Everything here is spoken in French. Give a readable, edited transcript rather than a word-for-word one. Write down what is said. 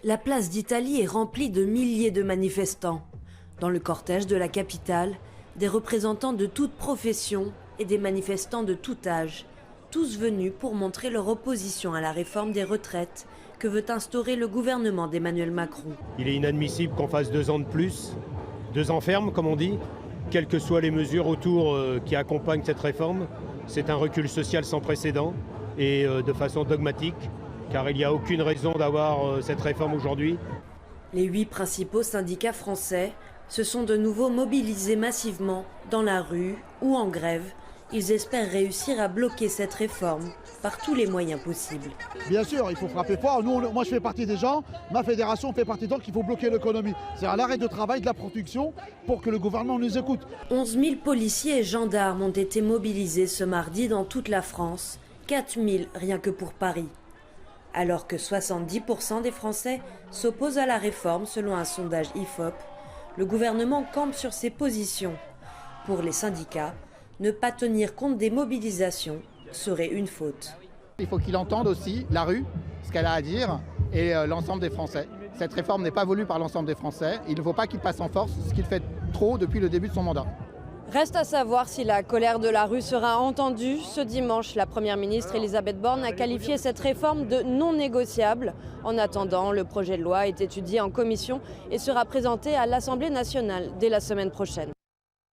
La place d'Italie est remplie de milliers de manifestants. Dans le cortège de la capitale, des représentants de toutes professions et des manifestants de tout âge, tous venus pour montrer leur opposition à la réforme des retraites que veut instaurer le gouvernement d'Emmanuel Macron. Il est inadmissible qu'on fasse 2 ans de plus, 2 ans ferme comme on dit, quelles que soient les mesures autour qui accompagnent cette réforme. C'est un recul social sans précédent et de façon dogmatique, car il n'y a aucune raison d'avoir cette réforme aujourd'hui. Les 8 principaux syndicats français se sont de nouveau mobilisés massivement dans la rue ou en grève. Ils espèrent réussir à bloquer cette réforme par tous les moyens possibles. Bien sûr, il faut frapper fort. Moi, je fais partie des gens, ma fédération fait partie donc il faut bloquer l'économie. C'est à l'arrêt de travail, de la production, pour que le gouvernement nous écoute. 11 000 policiers et gendarmes ont été mobilisés ce mardi dans toute la France, 4 000 rien que pour Paris. Alors que 70% des Français s'opposent à la réforme selon un sondage IFOP, le gouvernement campe sur ses positions. Pour les syndicats, ne pas tenir compte des mobilisations serait une faute. Il faut qu'il entende aussi la rue, ce qu'elle a à dire, et l'ensemble des Français. Cette réforme n'est pas voulue par l'ensemble des Français. Il ne faut pas qu'il passe en force, ce qu'il fait trop depuis le début de son mandat. Reste à savoir si la colère de la rue sera entendue. Ce dimanche, la Première ministre Elisabeth Borne a qualifié cette réforme de non négociable. En attendant, le projet de loi est étudié en commission et sera présenté à l'Assemblée nationale dès la semaine prochaine.